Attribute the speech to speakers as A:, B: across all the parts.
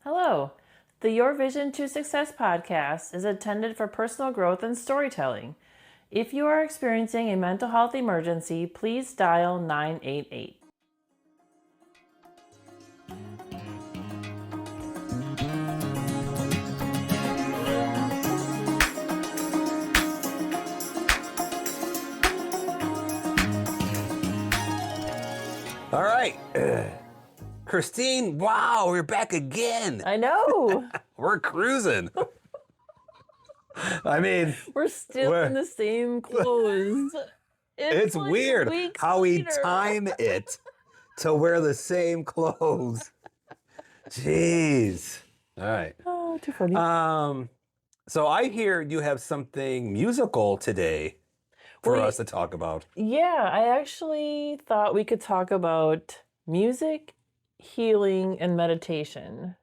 A: Hello. The Your Vision to Success podcast is intended for personal growth and storytelling. If you are experiencing a mental health emergency, please dial 988.
B: All right. Christine, wow, we're back again.
A: I know.
B: We're cruising. I mean,
A: We're still in the same clothes.
B: It's
A: like
B: weird
A: weeks
B: how we
A: later.
B: time it to wear the same clothes. Jeez. All right.
A: Oh, too funny.
B: So I hear you have something musical today for us to talk about.
A: Yeah, I actually thought we could talk about music, healing, and meditation.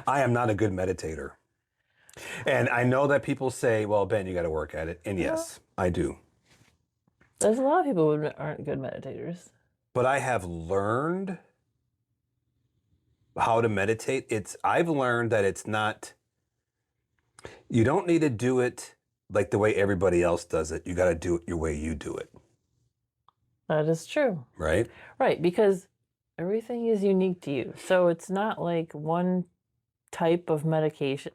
B: I am not a good meditator. And I know that people say, well, Ben, you got to work at it. And yes, I do.
A: There's a lot of people who aren't good meditators.
B: But I have learned how to meditate. I've learned that it's not, you don't need to do it like the way everybody else does it. You got to do it your way you do it.
A: That is true.
B: Right?
A: Right, because everything is unique to you. So it's not like one type of medication.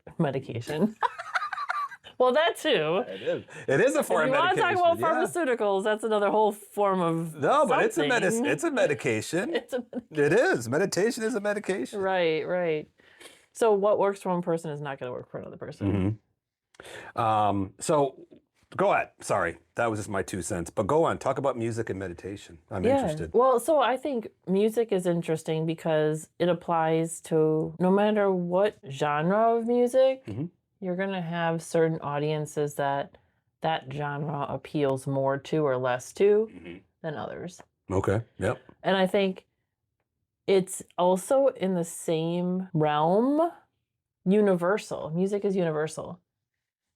A: Well, that too.
B: It is. It is a form of medication.
A: If you want to talk about pharmaceuticals, that's another whole form of
B: but it's a
A: something.
B: It's a medication. It is. Meditation is a medication.
A: Right, right. So what works for one person is not going to work for another person.
B: So go ahead. Sorry, that was just my 2 cents. But go on. Talk about music and meditation. I'm interested.
A: Well, so I think music is interesting because it applies to no matter what genre of music, you're going to have certain audiences that genre appeals more to or less to than others.
B: Okay. Yep.
A: And I think it's also in the same realm, universal. Music is universal.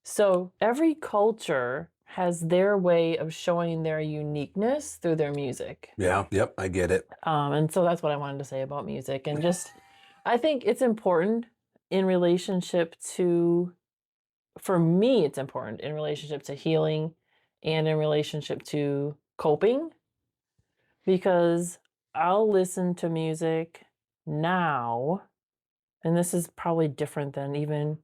A: So every culture has their way of showing their uniqueness through their music.
B: Yeah. Yep. I get it.
A: And so that's what I wanted to say about music. And just, I think it's important in relationship to, for me, it's important in relationship to healing and in relationship to coping, because I'll listen to music now, and this is probably different than even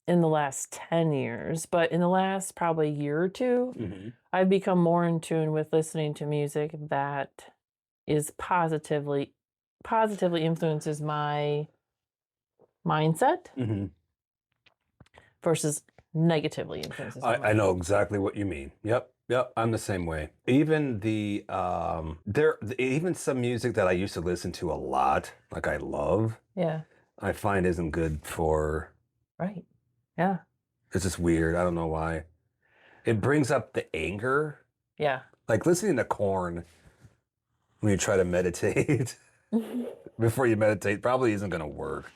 A: in the last 10 years, but in the last probably year or two, I've become more in tune with listening to music that is positively influences my mindset versus negatively influences my
B: I know exactly what you mean. Yep. Yep. I'm the same way. Even even some music that I used to listen to a lot, like I love, I find isn't good for.
A: Right. Yeah.
B: It's just weird. I don't know why. It brings up the anger.
A: Yeah.
B: Like listening to Korn when you try to meditate before you meditate probably isn't going to work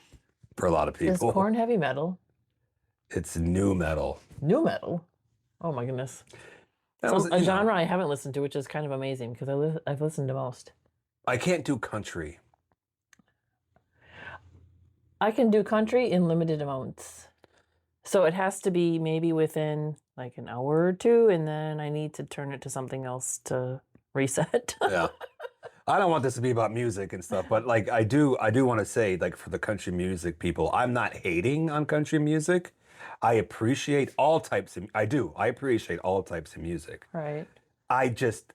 B: for a lot of people.
A: Is Korn heavy metal?
B: It's new metal.
A: New metal? Oh my goodness. A genre I haven't listened to, which is kind of amazing because I've listened to most.
B: I can't do country.
A: I can do country in limited amounts. So it has to be maybe within like an hour or two, and then I need to turn it to something else to reset.
B: Yeah. I don't want this to be about music and stuff, but like I do want to say, like, for the country music people, I'm not hating on country music. I appreciate all types of I appreciate all types of music.
A: Right.
B: I just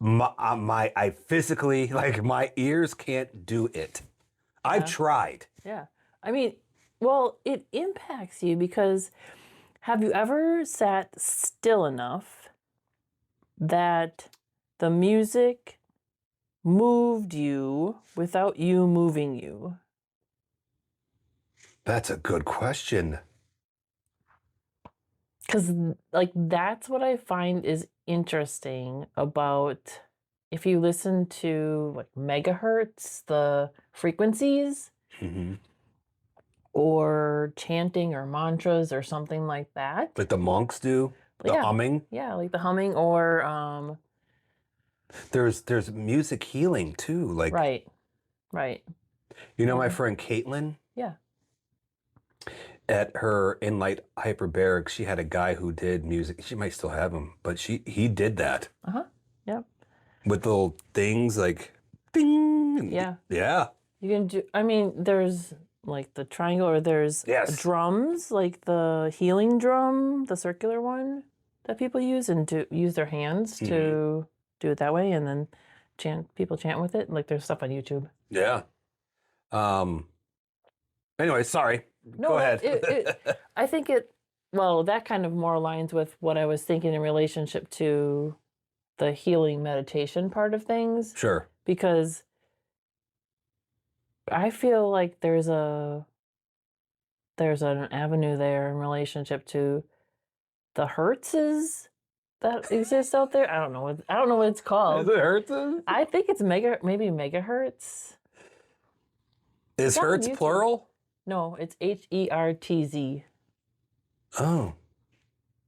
B: I physically, like, my ears can't do it. I've tried.
A: Yeah. I mean, well, it impacts you because have you ever sat still enough that the music moved you without you moving you?
B: That's a good question.
A: Because, like, that's what I find is interesting about if you listen to, like, megahertz, the frequencies, or chanting or mantras or something like that.
B: Like the monks do? The humming?
A: Yeah, like the humming or...
B: There's music healing, too. Like,
A: Right.
B: You know my friend Caitlin?
A: Yeah.
B: At her Inlight Hyperbaric, she had a guy who did music. She might still have him, but he did that
A: Yep.
B: with little things like ding.
A: Yeah.
B: Yeah.
A: You can do, I mean, there's like the triangle, or there's
B: Yes.
A: drums, like the healing drum, the circular one that people use, and to use their hands to do it that way, and then people chant with it. Like there's stuff on YouTube.
B: Yeah. Anyway, sorry.
A: No,
B: Go ahead.
A: I think it, well, that kind of more aligns with what I was thinking in relationship to the healing meditation part of things,
B: Sure.
A: because I feel like there's an avenue there in relationship to the hertzes that exist out there. I don't know what it's called.
B: Is it hertz?
A: I think it's maybe megahertz.
B: Is
A: It's on
B: hertz
A: YouTube.
B: plural?
A: No, it's HERTZ.
B: Oh.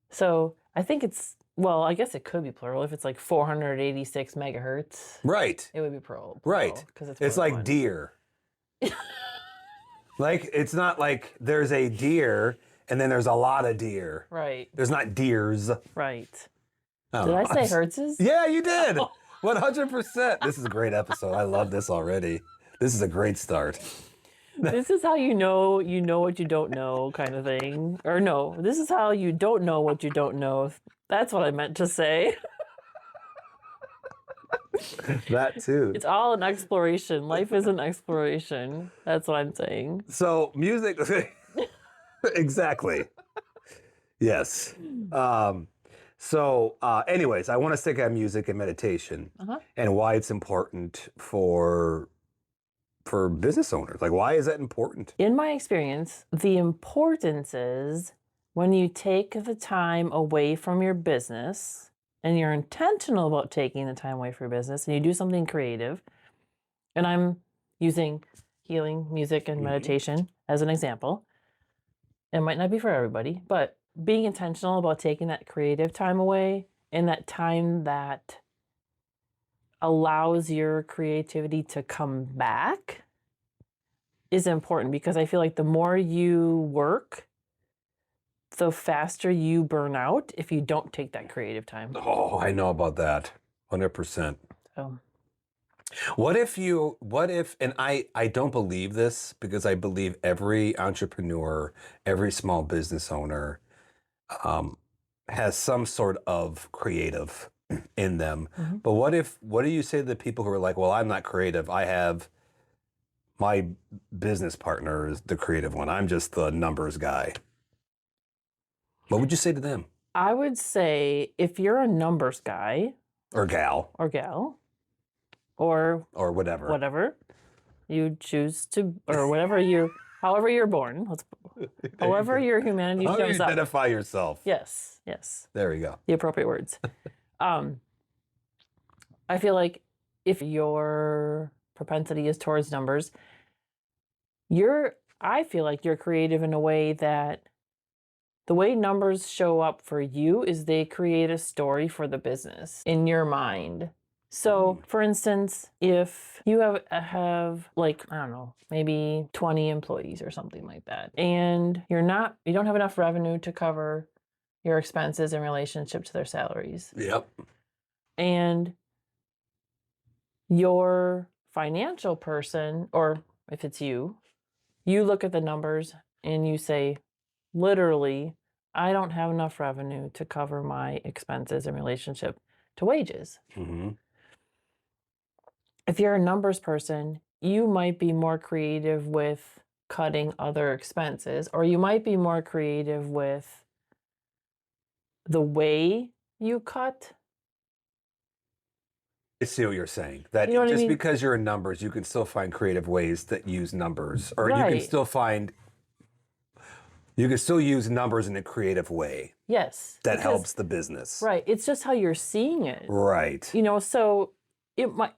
A: So I think it's, well, I guess it could be plural. If it's like 486 megahertz,
B: Right.
A: it would be plural.
B: Right.
A: Because
B: It's
A: more than
B: like
A: one.
B: deer. Like, it's not like there's a deer and then there's a lot of deer.
A: Right.
B: There's not deers.
A: Right.
B: Oh,
A: Did I say hertzes?
B: Yeah, you did. 100%. This is a great episode. I love this already. This is a great start.
A: This is how you know what you don't know, kind of thing. Or no, this is how you don't know what you don't know. That's what I meant to say.
B: That too.
A: It's all an exploration. Life is an exploration. That's what I'm saying.
B: So music, exactly. Yes. Anyways, I want to stick on music and meditation and why it's important for business owners. Like, why is that important?
A: In my experience, the importance is when you take the time away from your business and you're intentional about taking the time away from your business and you do something creative. And I'm using healing, music, and meditation as an example. It might not be for everybody, but being intentional about taking that creative time away and that time that allows your creativity to come back is important, because I feel like the more you work, the faster you burn out if you don't take that creative time.
B: Oh, I know about that. 100%.
A: So
B: What if, and I don't believe this, because I believe every entrepreneur, every small business owner has some sort of creative in them. But what do you say to the people who are like, well, I'm not creative. I have my business partner is the creative one. I'm just the numbers guy. What would you say to them?
A: I would say if you're a numbers guy
B: Or gal.
A: or gal or
B: whatever
A: you choose to, or however you're born, however your humanity
B: How do you
A: shows up.
B: identify yourself?
A: Yes.
B: There we go.
A: The appropriate words. I feel like if your propensity is towards numbers, I feel like you're creative in a way that the way numbers show up for you is they create a story for the business in your mind. So, for instance, if you have like, I don't know, maybe 20 employees or something like that, and you don't have enough revenue to cover your expenses in relationship to their salaries.
B: Yep.
A: And your financial person, or if it's you look at the numbers and you say, literally, I don't have enough revenue to cover my expenses in relationship to wages. If you're a numbers person, you might be more creative with cutting other expenses, or you might be more creative with the way you cut.
B: I see what you're saying. That
A: You know what I
B: just
A: mean?
B: because you're in numbers, you can still find creative ways that use numbers, or you can
A: Right.
B: still use numbers in a creative way
A: Yes.
B: that
A: because-
B: helps the business.
A: Right. It's just how you're seeing it.
B: Right.
A: So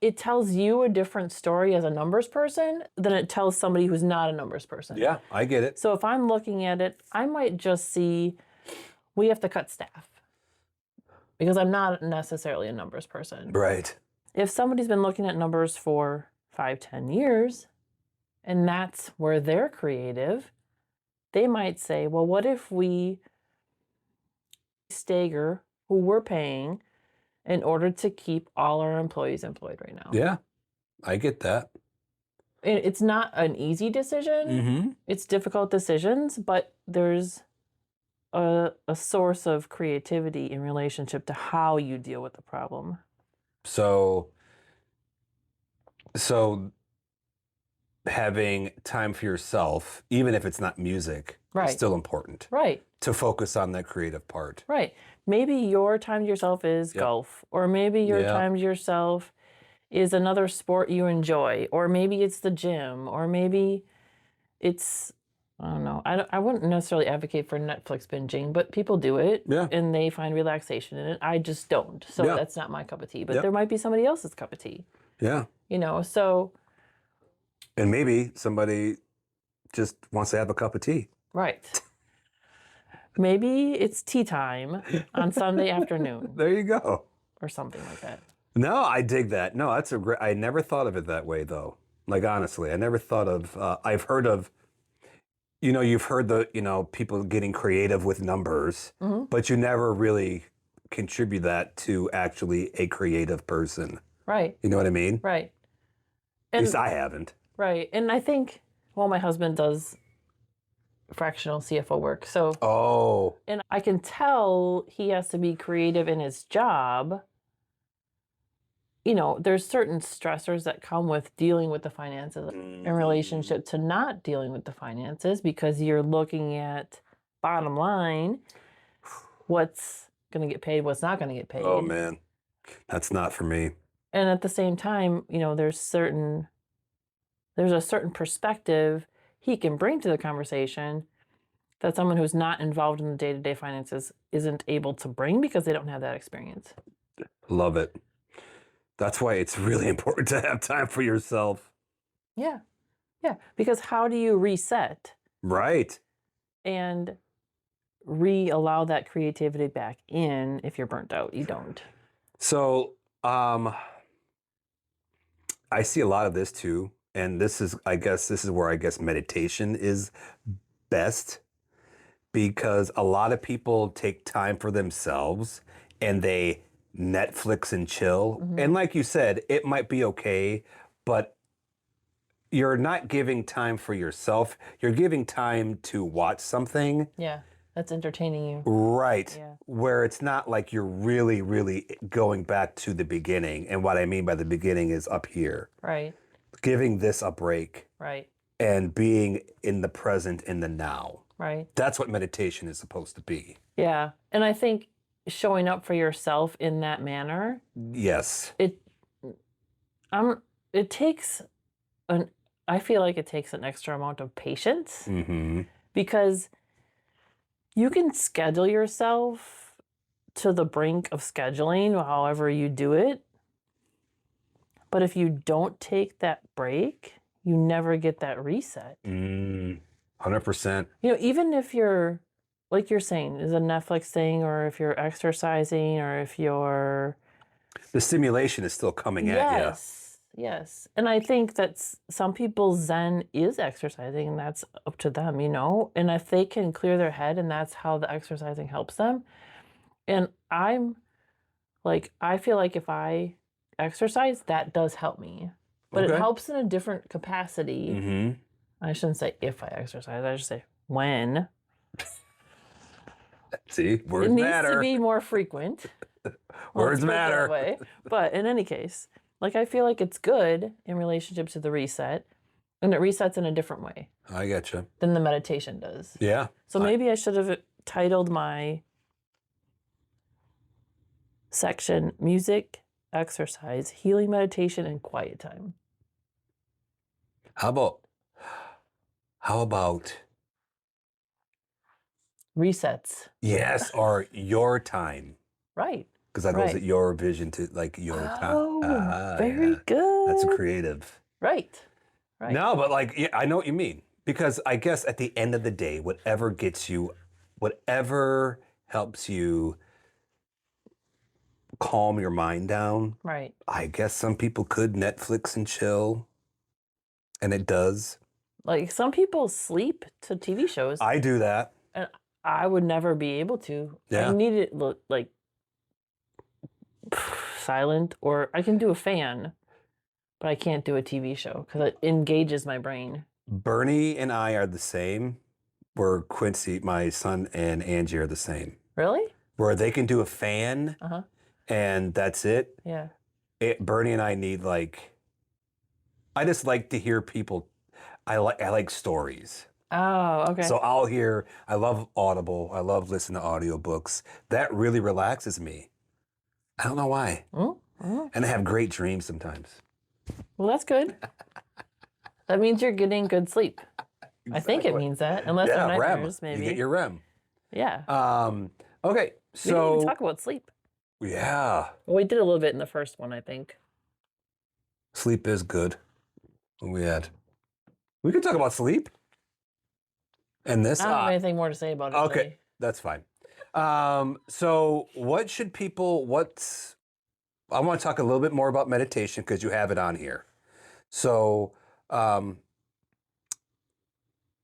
A: it tells you a different story as a numbers person than it tells somebody who's not a numbers person.
B: Yeah, I get it.
A: So if I'm looking at it, I might just see we have to cut staff because I'm not necessarily a numbers person.
B: Right.
A: If somebody's been looking at numbers for 5-10 years, and that's where they're creative, they might say, well, what if we stagger who we're paying in order to keep all our employees employed right now?
B: Yeah, I get that.
A: It's not an easy decision.
B: Mm-hmm.
A: It's difficult decisions, but there's a source of creativity in relationship to how you deal with the problem.
B: So having time for yourself, even if it's not music,
A: Right.
B: is still important.
A: Right.
B: To focus on that creative part.
A: Right. Maybe your time to yourself is golf, or maybe your time to yourself is another sport you enjoy, or maybe it's the gym, or maybe it's, I don't know. I wouldn't necessarily advocate for Netflix binging, but people do it and they find relaxation in it. I just don't. So that's not my cup of tea, but there might be somebody else's cup of tea.
B: Yeah.
A: You know, so.
B: And maybe somebody just wants to have a cup of tea.
A: Right. Maybe it's tea time on Sunday afternoon.
B: There you go.
A: Or something like that.
B: No, I dig that. No, that's a great, I never thought of it that way though. Like honestly, I never thought of, I've heard of, you've heard the, people getting creative with numbers, but you never really contribute that to actually a creative person.
A: Right.
B: You know what I mean?
A: Right.
B: At least I haven't.
A: Right. And I think, well, my husband does fractional CFO work. So, and I can tell he has to be creative in his job. There's certain stressors that come with dealing with the finances in relationship to not dealing with the finances, because you're looking at bottom line, what's going to get paid, what's not going to get paid.
B: Oh man, that's not for me.
A: And at the same time, there's a certain perspective he can bring to the conversation that someone who's not involved in the day-to-day finances isn't able to bring because they don't have that experience.
B: Love it. That's why it's really important to have time for yourself.
A: Yeah. Yeah. Because how do you reset?
B: Right.
A: And allow that creativity back in if you're burnt out? You don't.
B: So, I see a lot of this too. And this is where meditation is best, because a lot of people take time for themselves and they Netflix and chill. And like you said, it might be okay, but you're not giving time for yourself. You're giving time to watch something.
A: Yeah, that's entertaining you.
B: Right.
A: Yeah.
B: Where it's not like you're really, really going back to the beginning. And what I mean by the beginning is up here.
A: Right.
B: Giving this a break.
A: Right.
B: And being in the present, in the now.
A: Right.
B: That's what meditation is supposed to be.
A: Yeah. And I think showing up for yourself in that manner.
B: Yes.
A: I feel like it takes an extra amount of patience, because you can schedule yourself to the brink of scheduling, however you do it. But if you don't take that break, you never get that reset.
B: 100%.
A: Even if you're, like you're saying, is a Netflix thing, or if you're exercising, or if you're...
B: The stimulation is still coming at you.
A: Yes. And I think that some people's Zen is exercising, and that's up to them, And if they can clear their head and that's how the exercising helps them. And I feel like if I exercise, that does help me. But it helps in a different capacity. I shouldn't say if I exercise, I should say when.
B: See, words
A: matter. It
B: matter.
A: needs to be more frequent.
B: Words matter.
A: That way. But in any case, I feel like it's good in relationship to the reset, and it resets in a different way.
B: I getcha.
A: Than the meditation does.
B: Yeah.
A: So maybe I should have titled my section Music, Exercise, Healing Meditation, and Quiet Time.
B: How about
A: resets?
B: Yes, or your time.
A: Right.
B: Because that goes at your vision to your time.
A: Oh, very good.
B: That's creative.
A: Right.
B: No, but I know what you mean. Because I guess at the end of the day, whatever helps you calm your mind down.
A: Right.
B: I guess some people could Netflix and chill. And it does.
A: Like some people sleep to TV shows,
B: I do that.
A: and I would never be able to. I
B: Yeah.
A: need it like silent, or I can do a fan, but I can't do a TV show because it engages my brain.
B: Bernie and I are the same. Where Quincy, my son, and Angie are the same.
A: Really?
B: Where they can do a fan
A: Uh-huh.
B: and that's it.
A: Yeah.
B: Bernie and I need I just like to hear people. I like stories.
A: Oh, okay.
B: So I love Audible. I love listening to audiobooks. That really relaxes me. I don't know why.
A: Mm-hmm.
B: And I have great dreams sometimes.
A: Well, that's good. That means you're getting good sleep. I think it
B: Exactly.
A: means that, unless
B: Yeah,
A: they're
B: REM.
A: nightmares, maybe.
B: You get your REM.
A: Yeah.
B: Okay,
A: We didn't even
B: so
A: talk about sleep.
B: yeah,
A: Well, we did a little bit in the first one, I think.
B: sleep is good. We could talk about sleep. And this.
A: I don't have anything more to say about it.
B: Okay,
A: really.
B: that's fine. So what should people? I want to talk a little bit more about meditation because you have it on here. So,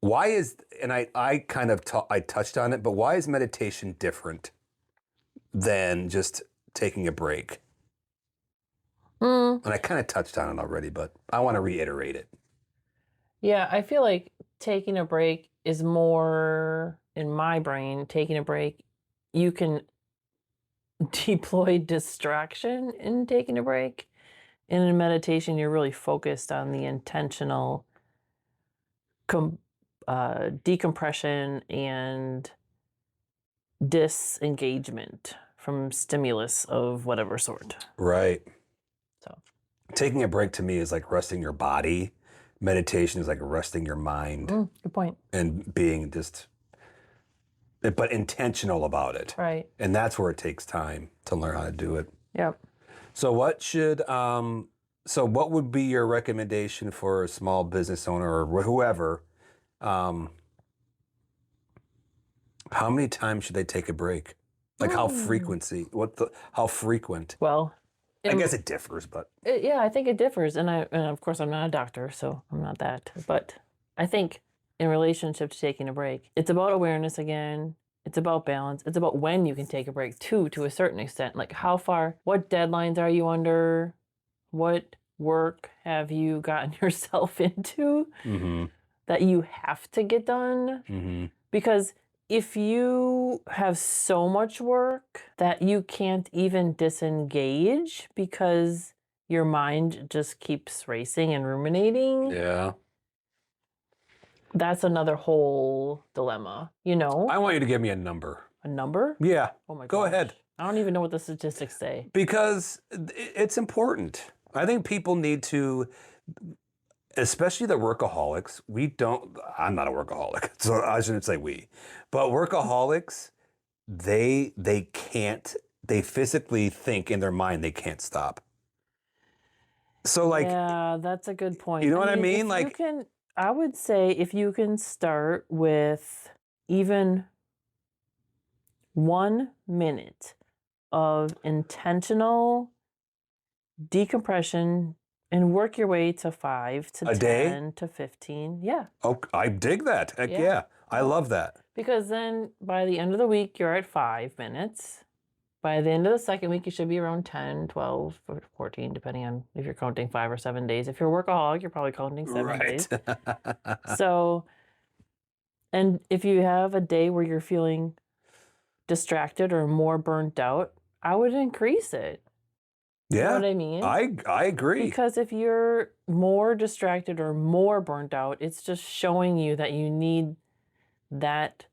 B: why is, and I kind of I touched on it, but why is meditation different than just taking a break? And I kind of touched on it already, but I want to reiterate it.
A: Yeah, I feel like taking a break is more, in my brain, taking a break, you can deploy distraction in taking a break. And in meditation, you're really focused on the intentional decompression and disengagement from stimulus of whatever sort.
B: Right.
A: So
B: Taking a break to me is like resting your body. Meditation is like resting your mind
A: good point.
B: and being but intentional about it.
A: Right.
B: And that's where it takes time to learn how to do it.
A: Yep.
B: So what would be your recommendation for a small business owner or whoever? How many times should they take a break? Like how frequent?
A: Well,
B: I guess it differs, but
A: yeah, I think it differs, and of course I'm not a doctor, so I'm not that. But I think in relationship to taking a break, it's about awareness again. It's about balance. It's about when you can take a break too, to a certain extent. Like how far, what deadlines are you under? What work have you gotten yourself into that you have to get done? Because if you have so much work that you can't even disengage because your mind just keeps racing and ruminating,
B: yeah.
A: that's another whole dilemma, you know?
B: I want you to give me a number.
A: A number?
B: Yeah.
A: Oh my gosh.
B: Go ahead.
A: I don't even know what the statistics say.
B: Because it's important. I think people need to, especially the workaholics, I'm not a workaholic, so I shouldn't say we, but workaholics, they physically think in their mind they can't stop. So
A: yeah, that's a good point.
B: You know what I mean?
A: I would say if you can start with even 1 minute of intentional decompression and work your way to 5 to
B: A
A: 10
B: day?
A: to 15. Yeah.
B: Oh, I dig that. Heck yeah. I love that.
A: Because then by the end of the week, you're at 5 minutes. By the end of the second week, you should be around 10, 12, or 14, depending on if you're counting 5 or 7 days. If you're a workaholic, you're probably counting 7 days. So, and if you have a day where you're feeling distracted or more burnt out, I would increase it.
B: Yeah.
A: You know what I mean?
B: I agree.
A: Because if you're more distracted or more burnt out, it's just showing you that you need that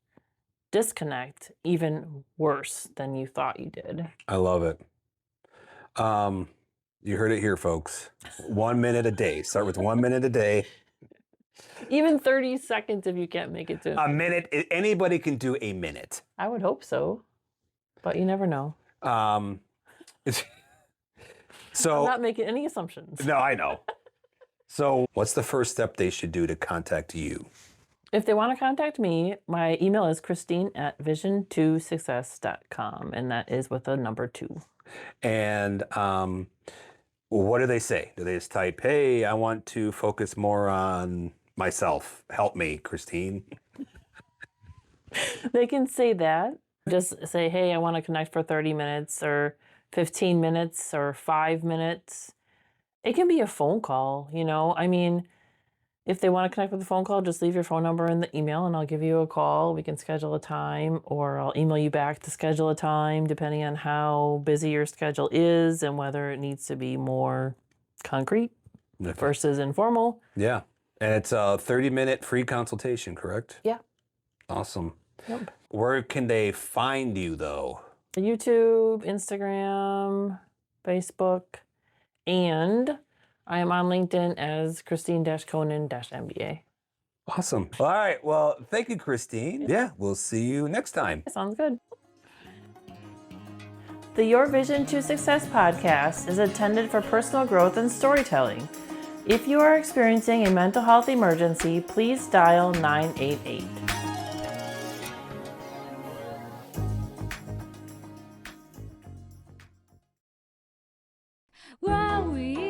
A: disconnect even worse than you thought you did.
B: I love it. You heard it here, folks. 1 minute a day. Start with 1 minute a day.
A: Even 30 seconds if you can't make it to
B: A minute. Anybody can do a minute.
A: I would hope so, but you never know.
B: So
A: I'm not making any assumptions.
B: No, I know. So what's the first step they should do to contact you?
A: If they want to contact me, my email is Christine@vision2Success.com, and that is with a number 2.
B: And what do they say? Do they just type, hey, I want to focus more on myself. Help me, Christine.
A: They can say that. Just say, hey, I want to connect for 30 minutes or 15 minutes or 5 minutes. It can be a phone call, you know? I mean, if they want to connect with a phone call, just leave your phone number in the email and I'll give you a call. We can schedule a time, or I'll email you back to schedule a time, depending on how busy your schedule is and whether it needs to be more concrete versus informal.
B: Yeah. And it's a 30-minute free consultation, correct?
A: Yeah.
B: Awesome.
A: Yep.
B: Where can they find you, though?
A: YouTube, Instagram, Facebook, and I am on LinkedIn as Christine-Conan-MBA.
B: Awesome. All right. Well, thank you, Christine. Yeah, we'll see you next time.
A: Sounds good. The Your Vision to Success podcast is intended for personal growth and storytelling. If you are experiencing a mental health emergency, please dial 988.
C: While we